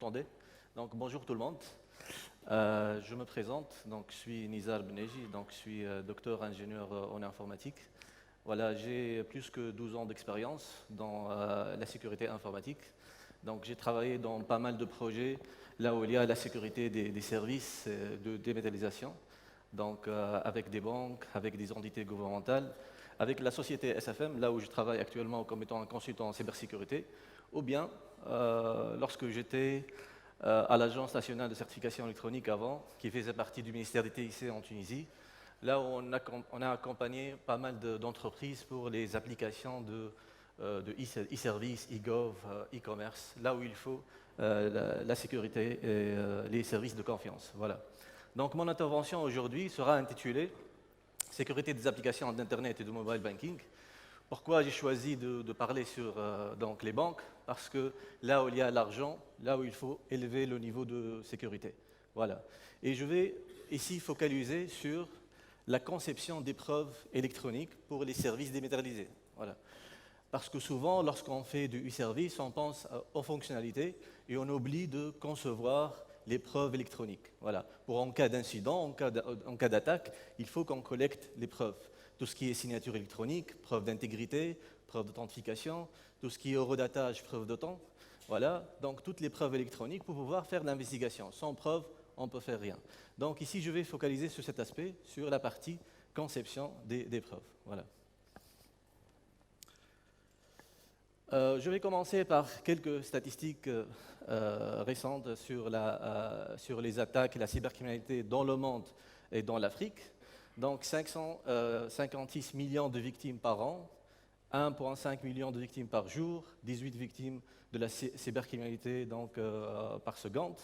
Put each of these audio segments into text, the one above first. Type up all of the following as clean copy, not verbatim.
m'entendez? Donc bonjour tout le monde. Je me présente, donc je suis Nizar Beneji, donc je suis docteur ingénieur en informatique. Voilà, j'ai plus que 12 ans d'expérience dans la sécurité informatique. Donc j'ai travaillé dans pas mal de projets là où il y a la sécurité des services de démétallisation, donc avec des banques, avec des entités gouvernementales, avec la société SFM, là où je travaille actuellement comme étant un consultant en cybersécurité, ou bien lorsque j'étais à l'Agence nationale de certification électronique avant, qui faisait partie du ministère des TIC en Tunisie, là où on a accompagné pas mal d'entreprises pour les applications de e-service, e-gov, e-commerce, là où il faut la sécurité et les services de confiance. Voilà. Donc mon intervention aujourd'hui sera intitulée Sécurité des applications d'Internet et de mobile banking. Pourquoi j'ai choisi de parler sur donc les banques? Parce que là où il y a l'argent, là où il faut élever le niveau de sécurité. Voilà. Et je vais ici focaliser sur la conception d'épreuves électroniques pour les services dématérialisés. Voilà. Parce que souvent, lorsqu'on fait du e-service, on pense aux fonctionnalités et on oublie de concevoir les preuves électroniques. Voilà. Pour en cas d'incident, en cas d'attaque, il faut qu'on collecte les preuves. Tout ce qui est signature électronique, preuve d'intégrité, preuve d'authentification, tout ce qui est horodatage, preuve de temps. Voilà, donc toutes les preuves électroniques pour pouvoir faire de l'investigation. Sans preuve, on ne peut faire rien. Donc ici, je vais focaliser sur cet aspect, sur la partie conception des preuves. Voilà. Je vais commencer par quelques statistiques récentes sur les attaques et la cybercriminalité dans le monde et dans l'Afrique. Donc 556 millions de victimes par an, 1,5 million de victimes par jour, 18 victimes de la cybercriminalité donc, par seconde.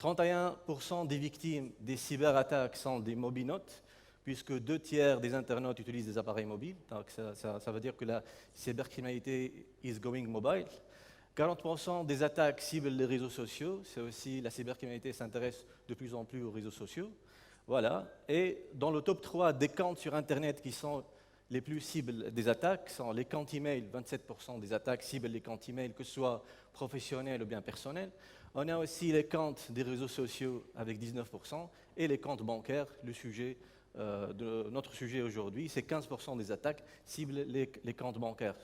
31% des victimes des cyberattaques sont des mobinotes, puisque 2 tiers des internautes utilisent des appareils mobiles. Donc ça veut dire que la cybercriminalité is going mobile. 40% des attaques ciblent les réseaux sociaux. C'est aussi la cybercriminalité s'intéresse de plus en plus aux réseaux sociaux. Voilà. Et dans le top 3 des comptes sur Internet qui sont les plus cibles des attaques sont les comptes email. 27% des attaques ciblent les comptes email, que ce soit professionnels ou bien personnels. On a aussi les comptes des réseaux sociaux avec 19% et les comptes bancaires, le sujet de notre sujet aujourd'hui, c'est 15% des attaques ciblent les comptes bancaires.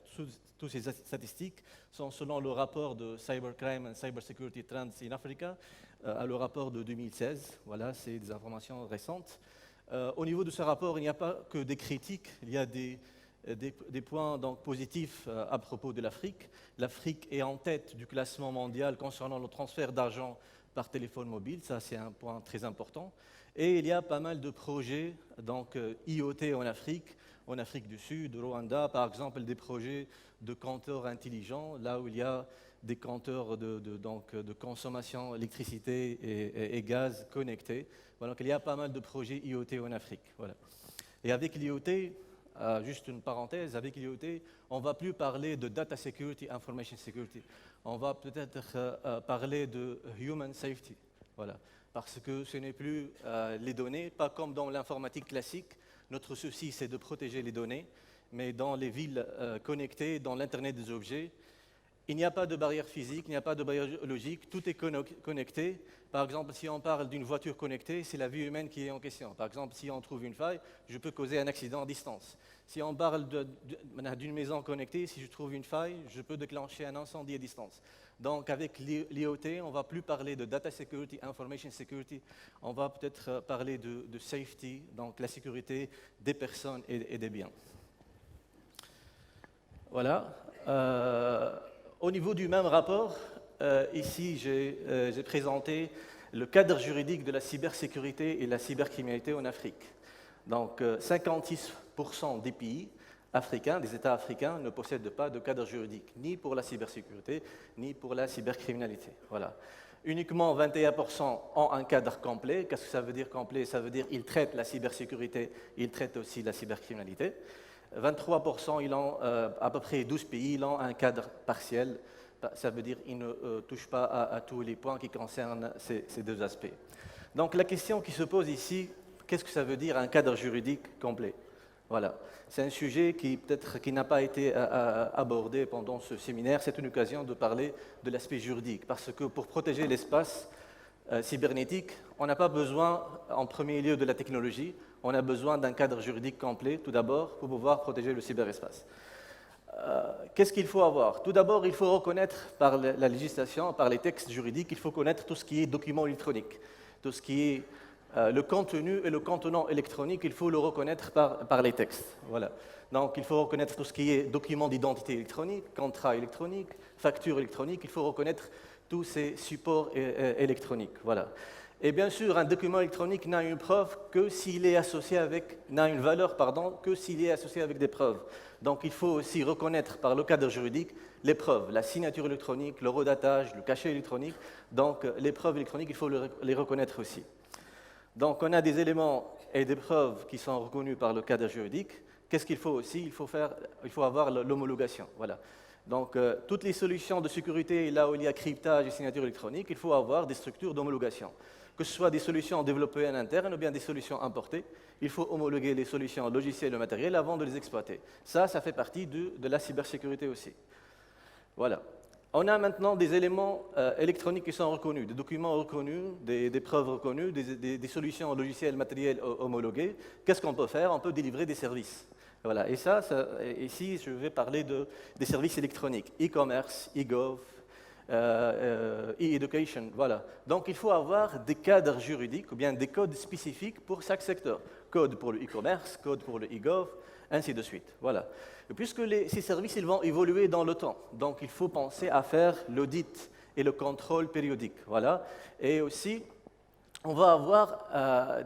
Toutes ces statistiques sont selon le rapport de Cybercrime and Cybersecurity Trends in Africa, le rapport de 2016. Voilà, c'est des informations récentes. Au niveau de ce rapport, il n'y a pas que des critiques, il y a des points donc, positifs à propos de l'Afrique. L'Afrique est en tête du classement mondial concernant le transfert d'argent par téléphone mobile, ça c'est un point très important. Et il y a pas mal de projets donc, IoT en Afrique du Sud, au Rwanda, par exemple, des projets de compteurs intelligents, là où il y a des compteurs de consommation d'électricité et gaz connectés. Voilà, donc il y a pas mal de projets IoT en Afrique. Voilà. Et avec l'IoT, juste une parenthèse, avec l'IoT, on ne va plus parler de data security, information security. On va peut-être parler de human safety. Voilà. Parce que ce n'est plus les données, pas comme dans l'informatique classique. Notre souci, c'est de protéger les données, mais dans les villes connectées, dans l'Internet des objets, il n'y a pas de barrière physique, il n'y a pas de barrière logique, tout est connecté. Par exemple, si on parle d'une voiture connectée, c'est la vie humaine qui est en question. Par exemple, si on trouve une faille, je peux causer un accident à distance. Si on parle d'une maison connectée, si je trouve une faille, je peux déclencher un incendie à distance. Donc avec l'IoT, on ne va plus parler de data security, information security, on va peut-être parler de safety, donc la sécurité des personnes et des biens. Voilà. Au niveau du même rapport, ici j'ai présenté le cadre juridique de la cybersécurité et la cybercriminalité en Afrique. Donc 56% des pays africains, des États africains, ne possèdent pas de cadre juridique, ni pour la cybersécurité, ni pour la cybercriminalité. Voilà. Uniquement 21% ont un cadre complet. Qu'est-ce que ça veut dire complet? Ça veut dire qu'ils traitent la cybersécurité, ils traitent aussi la cybercriminalité. 23%, ils ont, à peu près 12 pays, ils ont un cadre partiel. Ça veut dire qu'ils ne touchent pas à tous les points qui concernent ces deux aspects. Donc la question qui se pose ici, qu'est-ce que ça veut dire un cadre juridique complet? Voilà. C'est un sujet qui peut-être qui n'a pas été abordé pendant ce séminaire. C'est une occasion de parler de l'aspect juridique, parce que pour protéger l'espace cybernétique, on n'a pas besoin en premier lieu de la technologie, on a besoin d'un cadre juridique complet, tout d'abord, pour pouvoir protéger le cyberespace. Qu'est-ce qu'il faut avoir? Tout d'abord, il faut reconnaître par la législation, par les textes juridiques, il faut connaître tout ce qui est document électronique, tout ce qui est le contenu et le contenant électronique, il faut le reconnaître par les textes. Voilà. Donc, il faut reconnaître tout ce qui est document d'identité électronique, contrat électronique, facture électronique, il faut reconnaître tous ces supports électroniques. Voilà. Et bien sûr, un document électronique n'a une preuve que s'il est associé avec, n'a une valeur, pardon, que s'il est associé avec des preuves. Donc, il faut aussi reconnaître par le cadre juridique les preuves, la signature électronique, le redatage, le cachet électronique. Donc, les preuves électroniques, il faut les reconnaître aussi. Donc, on a des éléments et des preuves qui sont reconnus par le cadre juridique. Qu'est-ce qu'il faut aussi? Il faut avoir l'homologation. Voilà. Donc, toutes les solutions de sécurité, là où il y a cryptage et signature électronique, il faut avoir des structures d'homologation. Que ce soit des solutions développées en interne ou bien des solutions importées, il faut homologuer les solutions logicielles et matérielles avant de les exploiter. Ça fait partie de la cybersécurité aussi. Voilà. On a maintenant des éléments électroniques qui sont reconnus, des documents reconnus, des preuves reconnues, des solutions logicielles matérielles homologuées. Qu'est-ce qu'on peut faire? On peut délivrer des services. Voilà. Et ici, je vais parler des services électroniques, e-commerce, e-gov, e-education, voilà. Donc, il faut avoir des cadres juridiques ou bien des codes spécifiques pour chaque secteur. Code pour le e-commerce, code pour le e-gov, ainsi de suite. Voilà. Et puisque ces services ils vont évoluer dans le temps, donc il faut penser à faire l'audit et le contrôle périodique. Voilà. Et aussi, on va avoir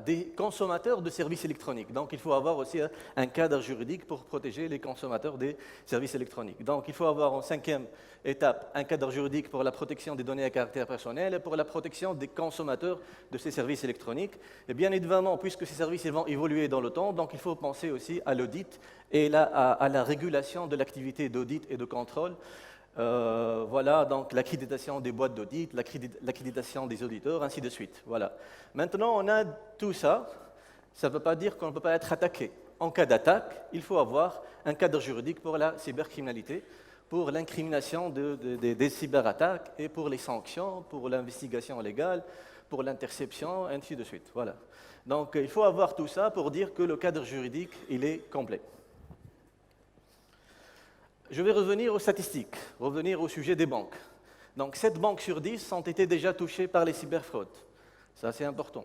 des consommateurs de services électroniques. Donc, il faut avoir aussi un cadre juridique pour protéger les consommateurs des services électroniques. Donc, il faut avoir en cinquième étape un cadre juridique pour la protection des données à caractère personnel et pour la protection des consommateurs de ces services électroniques. Et bien évidemment, puisque ces services ils vont évoluer dans le temps, donc il faut penser aussi à l'audit et à la régulation de l'activité d'audit et de contrôle. Voilà, donc l'accréditation des boîtes d'audit, l'accréditation des auditeurs, ainsi de suite. Voilà. Maintenant, on a tout ça. Ça ne veut pas dire qu'on ne peut pas être attaqué. En cas d'attaque, il faut avoir un cadre juridique pour la cybercriminalité, pour l'incrimination des cyberattaques et pour les sanctions, pour l'investigation légale, pour l'interception, ainsi de suite. Voilà. Donc, il faut avoir tout ça pour dire que le cadre juridique, il est complet. Je vais revenir aux statistiques, revenir au sujet des banques. Donc, 7 banques sur 10 ont été déjà touchées par les cyberfraudes. Ça, c'est important.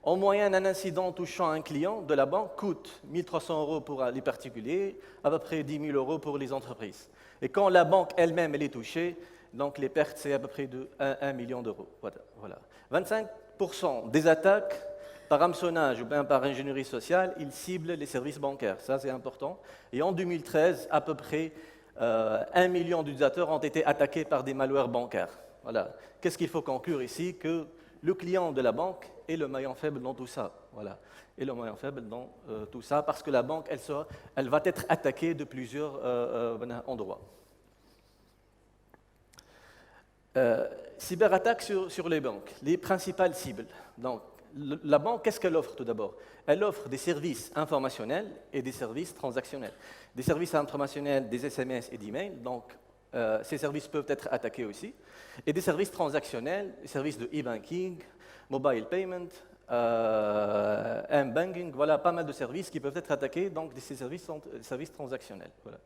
En moyenne, un incident touchant un client de la banque coûte 1 300 € pour les particuliers, à peu près 10 000 € pour les entreprises. Et quand la banque elle-même est touchée, donc les pertes, c'est à peu près de 1 million d'euros. Voilà. 25% des attaques par hameçonnage ou bien par ingénierie sociale, ils ciblent les services bancaires. Ça, c'est important. Et en 2013, à peu près 1 million d'utilisateurs ont été attaqués par des malwares bancaires. Voilà. Qu'est-ce qu'il faut conclure ici? Que le client de la banque est le maillon faible dans tout ça. Voilà. Et le maillon faible dans tout ça, parce que la banque, elle va être attaquée de plusieurs endroits. Cyberattaques sur les banques, les principales cibles. Donc, la banque, qu'est-ce qu'elle offre tout d'abord? Elle offre des services informationnels et des services transactionnels. Des services informationnels, des SMS et d'email, donc ces services peuvent être attaqués aussi. Et des services transactionnels, des services de e-banking, mobile payment, m-banking, voilà, pas mal de services qui peuvent être attaqués, donc ces services sont des services transactionnels. Voilà.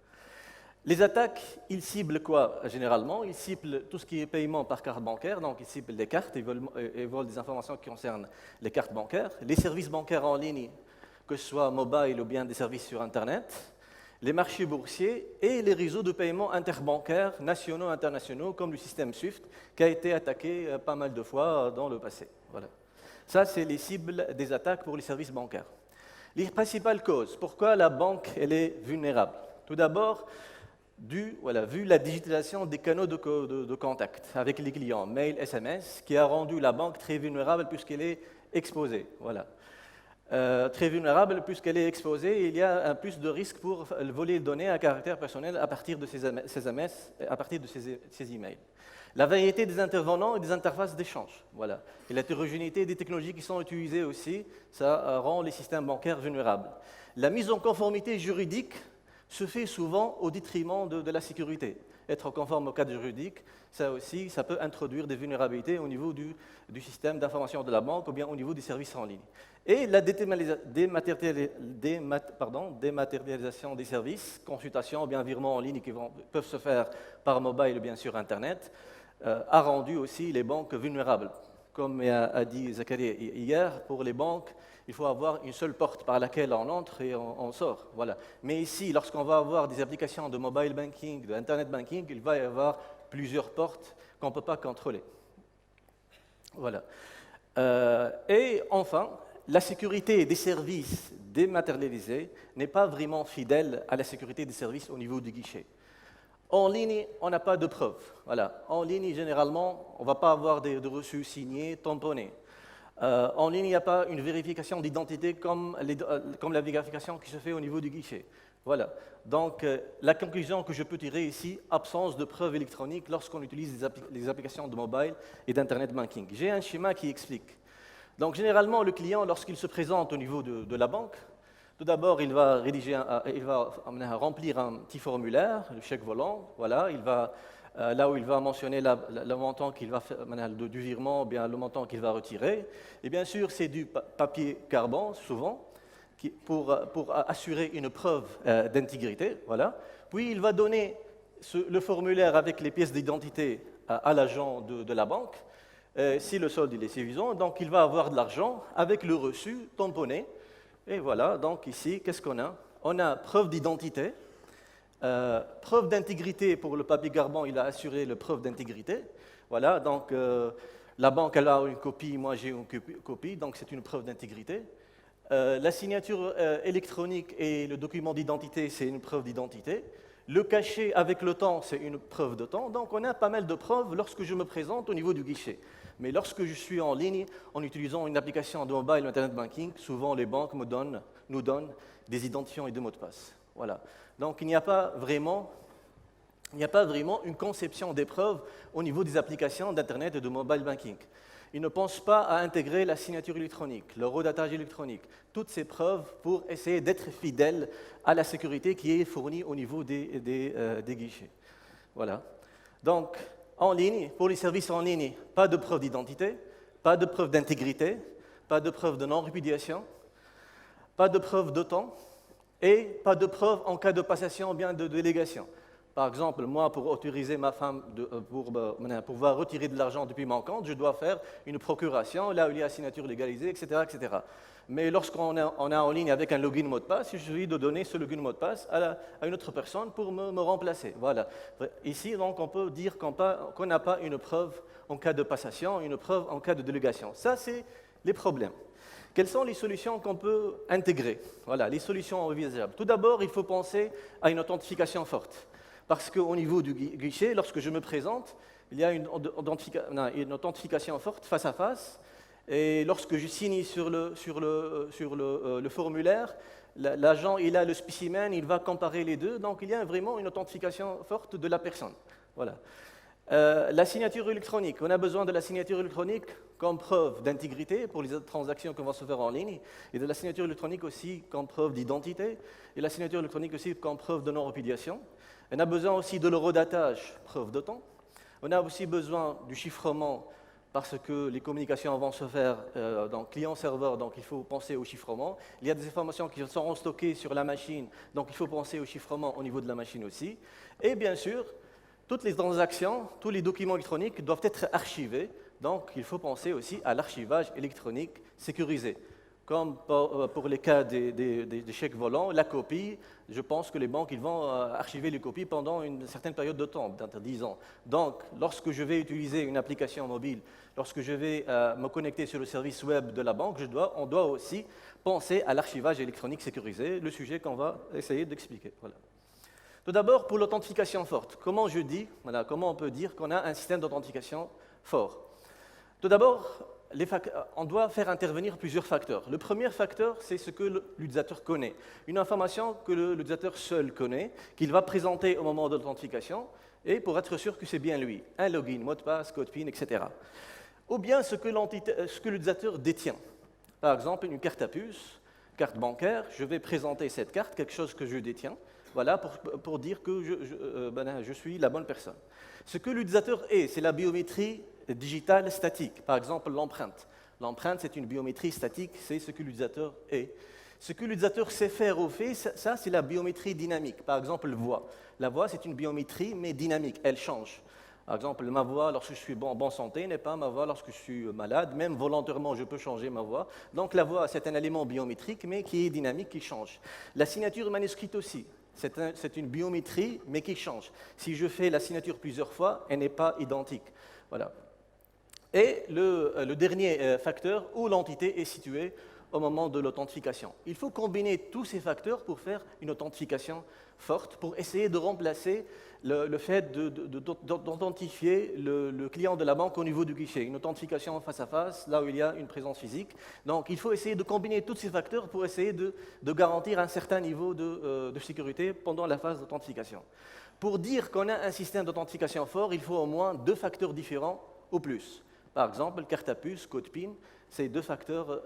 Les attaques, ils ciblent quoi généralement? Ils ciblent tout ce qui est paiement par carte bancaire, donc ils ciblent les cartes, ils volent des informations qui concernent les cartes bancaires, les services bancaires en ligne, que ce soit mobile ou bien des services sur Internet, les marchés boursiers et les réseaux de paiement interbancaires nationaux et internationaux, comme le système SWIFT, qui a été attaqué pas mal de fois dans le passé. Voilà. Ça, c'est les cibles des attaques pour les services bancaires. Les principales causes, pourquoi la banque elle est vulnérable? Tout d'abord, vu la digitalisation des canaux de contact avec les clients, mail, SMS, qui a rendu la banque très vulnérable puisqu'elle est exposée. Voilà. très vulnérable puisqu'elle est exposée et il y a un plus de risque pour voler des données à caractère personnel à partir de ces SMS, à partir de ces emails. La variété des intervenants et des interfaces d'échange, voilà. Et l'hétérogénéité des technologies qui sont utilisées aussi, ça rend les systèmes bancaires vulnérables. La mise en conformité juridique se fait souvent au détriment de la sécurité. Être conforme au cadre juridique, ça aussi, ça peut introduire des vulnérabilités au niveau du système d'information de la banque ou bien au niveau des services en ligne. Et la dématérialisation des services, consultation ou bien virements en ligne qui peuvent se faire par mobile ou bien sur Internet, a rendu aussi les banques vulnérables. Comme a dit Zakaria hier, pour les banques, il faut avoir une seule porte par laquelle on entre et on sort. Voilà. Mais ici, lorsqu'on va avoir des applications de mobile banking, de Internet banking, il va y avoir plusieurs portes qu'on ne peut pas contrôler. Voilà. Et enfin, la sécurité des services dématérialisés n'est pas vraiment fidèle à la sécurité des services au niveau du guichet. En ligne, on n'a pas de preuves. Voilà. En ligne, généralement, on ne va pas avoir de reçus signés, tamponnés. En ligne, il n'y a pas une vérification d'identité comme la vérification qui se fait au niveau du guichet. Voilà. Donc, la conclusion que je peux tirer ici, absence de preuves électroniques lorsqu'on utilise les applications de mobile et d'Internet banking. J'ai un schéma qui explique. Donc, généralement, le client, lorsqu'il se présente au niveau de la banque, tout d'abord, il va remplir un petit formulaire, le chèque volant. Voilà, là où il va mentionner le montant qu'il va faire, du virement, bien le montant qu'il va retirer. Et bien sûr, c'est du papier carbone, souvent, pour assurer une preuve d'intégrité. Voilà. Puis, il va donner le formulaire avec les pièces d'identité à l'agent de la banque. Si le solde est suffisant, donc il va avoir de l'argent avec le reçu tamponné. Et voilà, donc ici, qu'est-ce qu'on a? On a preuve d'identité, preuve d'intégrité pour le papier carbone, il a assuré la preuve d'intégrité. Voilà, donc la banque elle a une copie, moi j'ai une copie, donc c'est une preuve d'intégrité. La signature électronique et le document d'identité, c'est une preuve d'identité. Le cachet avec le temps, c'est une preuve de temps. Donc on a pas mal de preuves lorsque je me présente au niveau du guichet. Mais lorsque je suis en ligne, en utilisant une application de mobile ou Internet banking, souvent les banques nous donnent des identifiants et des mots de passe. Voilà. Donc il n'y a pas vraiment une conception des preuves au niveau des applications d'Internet et de mobile banking. Ils ne pensent pas à intégrer la signature électronique, le redatage électronique, toutes ces preuves pour essayer d'être fidèles à la sécurité qui est fournie au niveau des guichets. Voilà. Donc, en ligne, pour les services en ligne, pas de preuve d'identité, pas de preuve d'intégrité, pas de preuve de non-répudiation, pas de preuve de temps et pas de preuve en cas de passation ou bien de délégation. Par exemple, moi, pour autoriser ma femme pour pouvoir retirer de l'argent depuis mon compte, je dois faire une procuration, là où il y a signature légalisée, etc. etc. Mais lorsqu'on est en ligne avec un login mot de passe, il suffit de donner ce login mot de passe à une autre personne pour me remplacer. Voilà. Ici, donc, on peut dire qu'on n'a pas une preuve en cas de passation, une preuve en cas de délégation. Ça, c'est les problèmes. Quelles sont les solutions qu'on peut intégrer? Voilà, les solutions envisageables. Tout d'abord, il faut penser à une authentification forte. Parce qu'au niveau du guichet, lorsque je me présente, il y a une authentification forte face à face. Et lorsque je signe sur le formulaire, l'agent il a le spécimen, il va comparer les deux. Donc il y a vraiment une authentification forte de la personne. Voilà. La signature électronique. On a besoin de la signature électronique comme preuve d'intégrité pour les transactions qui vont se faire en ligne, et de la signature électronique aussi comme preuve d'identité, et la signature électronique aussi comme preuve de non-répudiation. On a besoin aussi de l'horodatage, preuve de temps. On a aussi besoin du chiffrement parce que les communications vont se faire dans client-serveur, donc il faut penser au chiffrement. Il y a des informations qui seront stockées sur la machine, donc il faut penser au chiffrement au niveau de la machine aussi. Et bien sûr, toutes les transactions, tous les documents électroniques doivent être archivés, donc il faut penser aussi à l'archivage électronique sécurisé. Comme pour les cas des chèques volants, la copie, je pense que les banques ils vont archiver les copies pendant une certaine période de temps, d'entre 10 ans. Donc, lorsque je vais utiliser une application mobile, lorsque je vais me connecter sur le service web de la banque, on doit aussi penser à l'archivage électronique sécurisé, le sujet qu'on va essayer d'expliquer. Voilà. Tout d'abord, pour l'authentification forte, comment on peut dire qu'on a un système d'authentification fort? Tout d'abord, on doit faire intervenir plusieurs facteurs. Le premier facteur, c'est ce que l'utilisateur connaît. Une information que l'utilisateur seul connaît, qu'il va présenter au moment de l'authentification, et pour être sûr que c'est bien lui. Un login, mot de passe, code PIN, etc. Ou bien ce que l'utilisateur détient. Par exemple, une carte à puce, carte bancaire, je vais présenter cette carte, quelque chose que je détiens, voilà, pour dire que je suis la bonne personne. Ce que l'utilisateur est, c'est la biométrie digitale statique, par exemple l'empreinte. L'empreinte, c'est une biométrie statique, c'est ce que l'utilisateur est. Ce que l'utilisateur sait faire ou fait, ça c'est la biométrie dynamique. Par exemple, la voix. La voix, c'est une biométrie, mais dynamique, elle change. Par exemple, ma voix lorsque je suis en bonne santé n'est pas ma voix lorsque je suis malade. Même volontairement, je peux changer ma voix. Donc la voix, c'est un élément biométrique, mais qui est dynamique, qui change. La signature manuscrite aussi, c'est une biométrie, mais qui change. Si je fais la signature plusieurs fois, elle n'est pas identique. Voilà. Et le dernier facteur, où l'entité est située au moment de l'authentification. Il faut combiner tous ces facteurs pour faire une authentification forte, pour essayer de remplacer le fait d'authentifier le client de la banque au niveau du guichet, une authentification face à face, là où il y a une présence physique. Donc il faut essayer de combiner tous ces facteurs pour essayer de garantir un certain niveau de sécurité pendant la phase d'authentification. Pour dire qu'on a un système d'authentification fort, il faut au moins 2 facteurs différents ou plus. Par exemple, carte à puce, code PIN, c'est 2 facteurs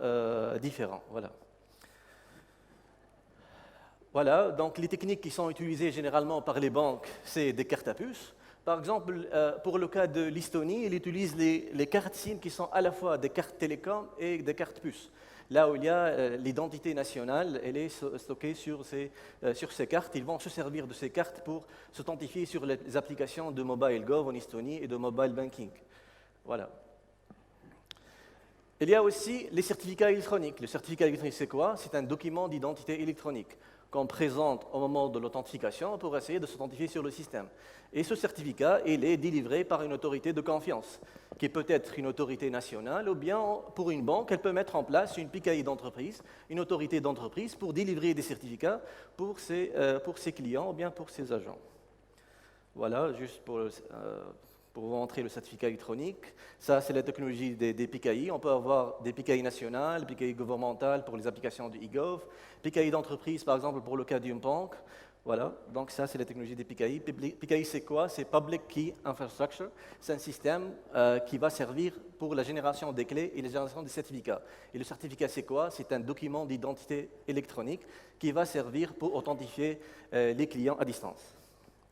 différents. Voilà. Voilà, donc les techniques qui sont utilisées généralement par les banques, c'est des cartes à puce. Par exemple, pour le cas de l'Estonie, ils utilisent les cartes SIM qui sont à la fois des cartes télécom et des cartes puces. Là où il y a l'identité nationale, elle est stockée sur ces cartes. Ils vont se servir de ces cartes pour s'authentifier sur les applications de Mobile Gov en Estonie et de Mobile Banking. Voilà. Il y a aussi les certificats électroniques. Le certificat électronique, c'est quoi? C'est un document d'identité électronique qu'on présente au moment de l'authentification pour essayer de s'authentifier sur le système. Et ce certificat, il est délivré par une autorité de confiance, qui peut être une autorité nationale, ou bien pour une banque, elle peut mettre en place une PKI d'entreprise, une autorité d'entreprise pour délivrer des certificats pour ses clients ou bien pour ses agents. Voilà, juste pour vous montrer le certificat électronique. Ça, c'est la technologie des PKI. On peut avoir des PKI nationales, PKI gouvernementales pour les applications du e-gov, PKI d'entreprise, par exemple, pour le cas d'une banque. Voilà, donc ça, c'est la technologie des PKI. PKI, c'est quoi? C'est Public Key Infrastructure. C'est un système qui va servir pour la génération des clés et la génération des certificats. Et le certificat, c'est quoi? C'est un document d'identité électronique qui va servir pour authentifier les clients à distance.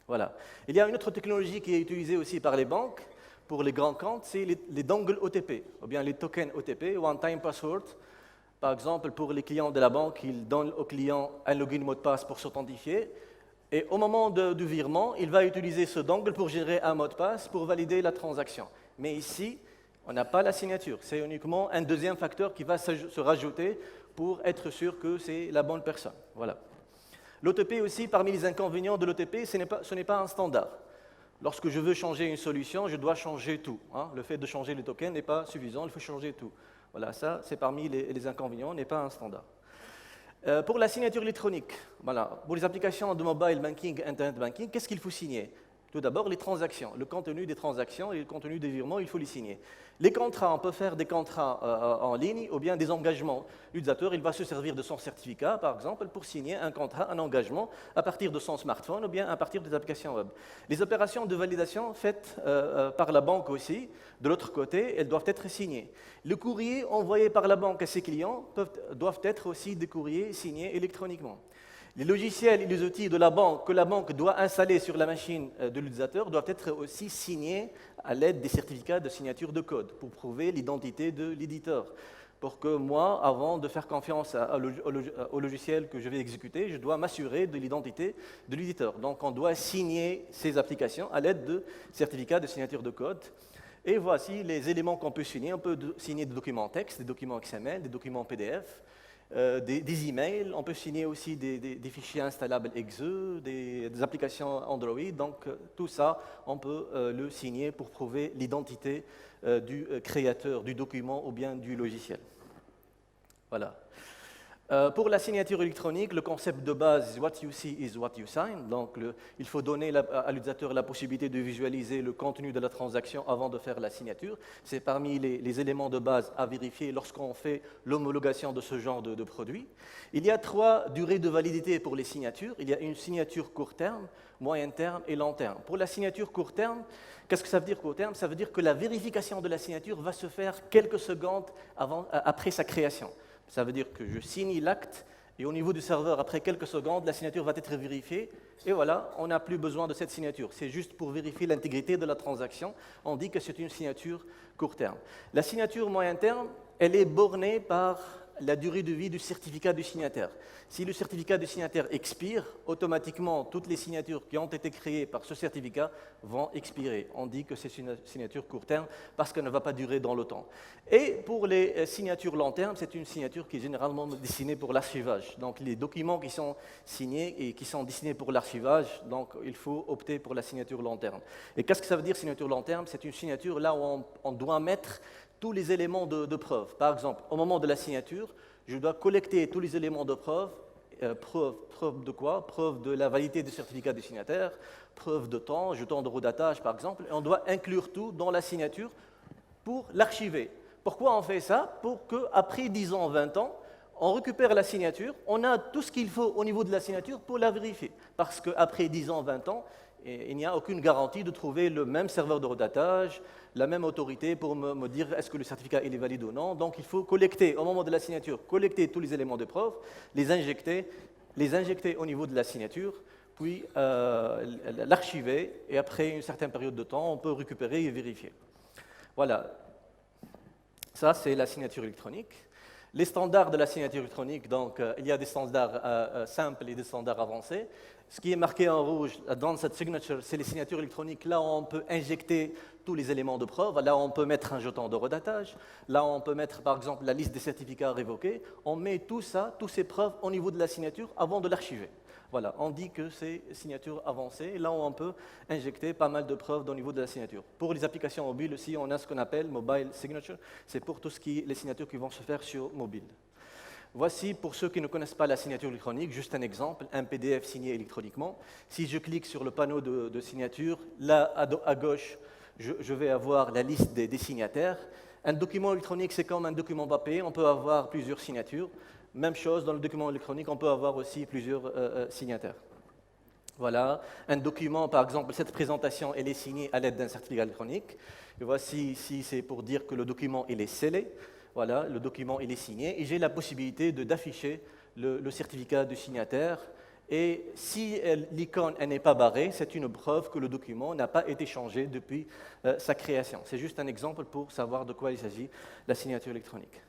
Voilà. Il y a une autre technologie qui est utilisée aussi par les banques pour les grands comptes, c'est les dongles OTP, ou bien les tokens OTP, One Time Password. Par exemple, pour les clients de la banque, ils donnent au client un login mot de passe pour s'authentifier. Et au moment du virement, il va utiliser ce dongle pour générer un mot de passe pour valider la transaction. Mais ici, on n'a pas la signature. C'est uniquement un deuxième facteur qui va se rajouter pour être sûr que c'est la bonne personne. Voilà. L'OTP aussi, parmi les inconvénients de l'OTP, ce n'est pas un standard. Lorsque je veux changer une solution, je dois changer tout. Le fait de changer les tokens n'est pas suffisant, il faut changer tout. Voilà, ça, c'est parmi les inconvénients, n'est pas un standard. Pour la signature électronique, voilà, pour les applications de mobile banking, internet banking, qu'est-ce qu'il faut signer? Tout d'abord, les transactions, le contenu des transactions et le contenu des virements, il faut les signer. Les contrats, on peut faire des contrats en ligne ou bien des engagements. L'utilisateur, il va se servir de son certificat, par exemple, pour signer un contrat, un engagement, à partir de son smartphone ou bien à partir des applications web. Les opérations de validation faites par la banque aussi, de l'autre côté, elles doivent être signées. Le courrier envoyé par la banque à ses clients doivent être aussi des courriers signés électroniquement. Les logiciels et les outils de la banque que la banque doit installer sur la machine de l'utilisateur doivent être aussi signés à l'aide des certificats de signature de code pour prouver l'identité de l'éditeur. Pour que moi, avant de faire confiance au logiciel que je vais exécuter, je dois m'assurer de l'identité de l'éditeur. Donc on doit signer ces applications à l'aide de certificats de signature de code. Et voici les éléments qu'on peut signer. On peut signer des documents texte, des documents XML, des documents PDF. Des emails, on peut signer aussi des fichiers installables exe, des applications Android, donc tout ça, on peut le signer pour prouver l'identité du créateur du document ou bien du logiciel. Voilà. Pour la signature électronique, le concept de base, what you see is what you sign. Donc, il faut donner à l'utilisateur la possibilité de visualiser le contenu de la transaction avant de faire la signature. C'est parmi les éléments de base à vérifier lorsqu'on fait l'homologation de ce genre de produit. Il y a 3 durées de validité pour les signatures. Il y a une signature court terme, moyen terme et long terme. Pour la signature court terme, qu'est-ce que ça veut dire court terme? Ça veut dire que la vérification de la signature va se faire quelques secondes après sa création. Ça veut dire que je signe l'acte et au niveau du serveur, après quelques secondes, la signature va être vérifiée et voilà, on n'a plus besoin de cette signature. C'est juste pour vérifier l'intégrité de la transaction. On dit que c'est une signature court terme. La signature moyen terme, elle est bornée par la durée de vie du certificat du signataire. Si le certificat du signataire expire, automatiquement, toutes les signatures qui ont été créées par ce certificat vont expirer. On dit que c'est une signature court terme parce qu'elle ne va pas durer dans le temps. Et pour les signatures long terme, c'est une signature qui est généralement destinée pour l'archivage. Donc les documents qui sont signés et qui sont destinés pour l'archivage, donc il faut opter pour la signature long terme. Et qu'est-ce que ça veut dire signature long terme? C'est une signature là où on doit mettre tous les éléments de preuve. Par exemple, au moment de la signature, je dois collecter tous les éléments de preuve. Preuve de quoi? Preuve de la validité du certificat du signataire, preuve de temps, jeton de redatage par exemple, et on doit inclure tout dans la signature pour l'archiver. Pourquoi on fait ça? Pour qu'après 10 ans, 20 ans, on récupère la signature, on a tout ce qu'il faut au niveau de la signature pour la vérifier. Parce qu'après 10 ans, 20 ans, il n'y a aucune garantie de trouver le même serveur de redatage, la même autorité pour me dire est-ce que le certificat est valide ou non. Donc il faut collecter, au moment de la signature, collecter tous les éléments de preuve, les injecter au niveau de la signature, puis l'archiver, et après une certaine période de temps, on peut récupérer et vérifier. Voilà, ça c'est la signature électronique. Les standards de la signature électronique, donc il y a des standards simples et des standards avancés. Ce qui est marqué en rouge dans cette signature, c'est les signatures électroniques. Là, on peut injecter tous les éléments de preuve. Là, on peut mettre un jeton de redatage. Là, on peut mettre, par exemple, la liste des certificats révoqués. On met tout ça, toutes ces preuves au niveau de la signature avant de l'archiver. Voilà, on dit que c'est signature avancée. Là, on peut injecter pas mal de preuves au niveau de la signature. Pour les applications mobiles aussi, on a ce qu'on appelle mobile signature. C'est pour tout ce qui est les signatures qui vont se faire sur mobile. Voici, pour ceux qui ne connaissent pas la signature électronique, juste un exemple, un PDF signé électroniquement. Si je clique sur le panneau de signature, là, à gauche, je vais avoir la liste des signataires. Un document électronique, c'est comme un document papier, on peut avoir plusieurs signatures. Même chose, dans le document électronique, on peut avoir aussi plusieurs signataires. Voilà, un document, par exemple, cette présentation, elle est signée à l'aide d'un certificat électronique. Et voici ici, c'est pour dire que le document, il est scellé. Voilà, le document il est signé et j'ai la possibilité d'afficher le certificat du signataire. Et si l'icône n'est pas barrée, c'est une preuve que le document n'a pas été changé depuis sa création. C'est juste un exemple pour savoir de quoi il s'agit, la signature électronique.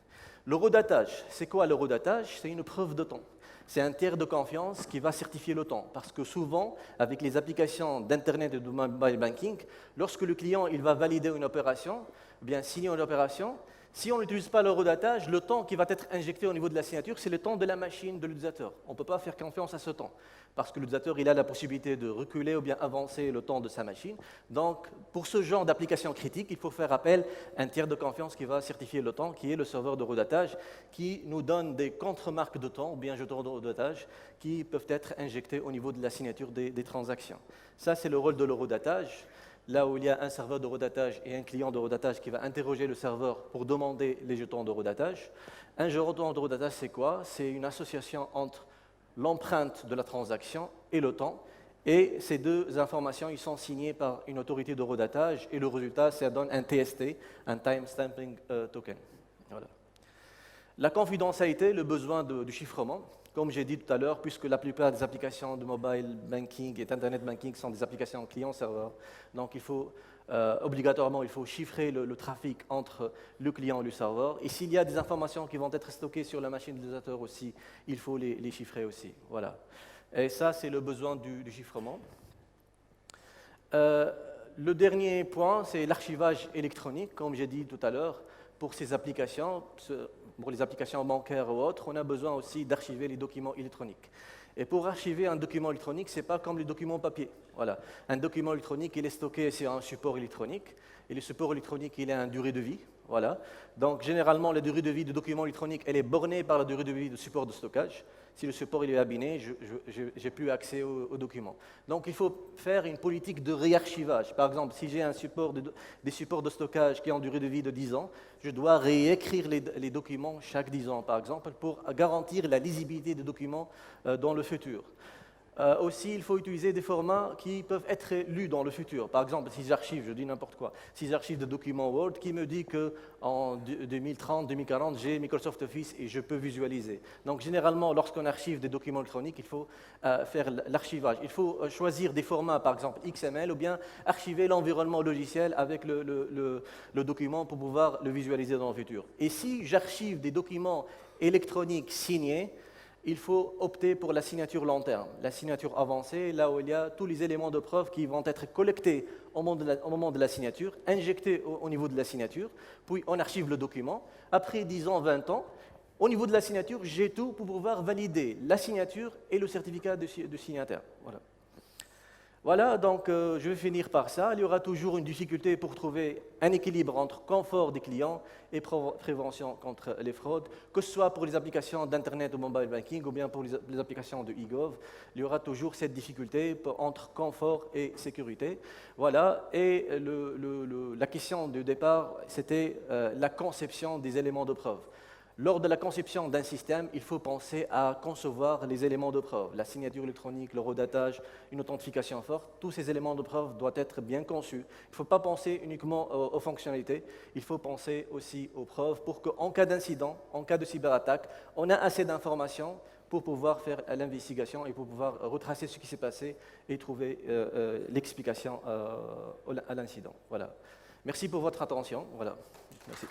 Le redatage, c'est quoi le redatage? C'est une preuve de temps. C'est un tiers de confiance qui va certifier le temps. Parce que souvent, avec les applications d'Internet et de mobile banking, lorsque le client il va valider une opération, bien signer une opération, si on n'utilise pas le redatage, le temps qui va être injecté au niveau de la signature, c'est le temps de la machine de l'utilisateur. On ne peut pas faire confiance à ce temps, parce que l'utilisateur il a la possibilité de reculer ou bien avancer le temps de sa machine. Donc, pour ce genre d'application critique, il faut faire appel à un tiers de confiance qui va certifier le temps, qui est le serveur de redatage, qui nous donne des contre-marques de temps ou bien jetons de redatage qui peuvent être injectés au niveau de la signature des transactions. Ça, c'est le rôle de l'eurodatage. Là où il y a un serveur de redatage et un client de redatage qui va interroger le serveur pour demander les jetons de redatage. Un jeton de redatage, c'est quoi? C'est une association entre l'empreinte de la transaction et le temps. Et ces deux informations, ils sont signées par une autorité de redatage et le résultat, ça donne un TST, un Time Stamping Token. Voilà. La confidentialité, le besoin du chiffrement. Comme j'ai dit tout à l'heure, puisque la plupart des applications de mobile banking et internet banking sont des applications client-serveur, donc il faut obligatoirement il faut chiffrer le trafic entre le client et le serveur. Et s'il y a des informations qui vont être stockées sur la machine de l'utilisateur aussi, il faut les chiffrer aussi. Voilà. Et ça, c'est le besoin du chiffrement. Le dernier point, c'est l'archivage électronique, comme j'ai dit tout à l'heure, pour ces applications. Pour les applications bancaires ou autres, on a besoin aussi d'archiver les documents électroniques. Et pour archiver un document électronique, ce n'est pas comme les documents papier. Voilà. Un document électronique, il est stocké sur un support électronique. Et le support électronique, il a une durée de vie. Voilà. Donc, généralement, la durée de vie du document électronique, elle est bornée par la durée de vie du support de stockage. Si le support il est abîmé, je n'ai plus accès au document. Donc, il faut faire une politique de réarchivage. Par exemple, si j'ai des supports de stockage qui ont une durée de vie de 10 ans, je dois réécrire les documents chaque 10 ans, par exemple, pour garantir la lisibilité des documents dans le futur. Aussi, il faut utiliser des formats qui peuvent être lus dans le futur. Par exemple, si j'archive, je dis n'importe quoi, si j'archive des documents Word, qui me dit qu'en 2030, 2040, j'ai Microsoft Office et je peux visualiser. Donc, généralement, lorsqu'on archive des documents électroniques, il faut faire l'archivage. Il faut choisir des formats, par exemple XML, ou bien archiver l'environnement logiciel avec le document pour pouvoir le visualiser dans le futur. Et si j'archive des documents électroniques signés, il faut opter pour la signature long terme, la signature avancée, là où il y a tous les éléments de preuve qui vont être collectés au moment de la signature, injectés au niveau de la signature, puis on archive le document. Après 10 ans, 20 ans, au niveau de la signature, j'ai tout pour pouvoir valider la signature et le certificat de signataire. Voilà, donc je vais finir par ça. Il y aura toujours une difficulté pour trouver un équilibre entre confort des clients et prévention contre les fraudes, que ce soit pour les applications d'Internet ou mobile banking ou bien pour les applications de e-gov. Il y aura toujours cette difficulté entre confort et sécurité. Voilà, et la question de départ, c'était la conception des éléments de preuve. Lors de la conception d'un système, il faut penser à concevoir les éléments de preuve, la signature électronique, le redatage, une authentification forte. Tous ces éléments de preuve doivent être bien conçus. Il ne faut pas penser uniquement aux fonctionnalités, il faut penser aussi aux preuves pour qu'en cas d'incident, en cas de cyberattaque, on ait assez d'informations pour pouvoir faire l'investigation et pour pouvoir retracer ce qui s'est passé et trouver l'explication à l'incident. Voilà. Merci pour votre attention. Voilà. Merci.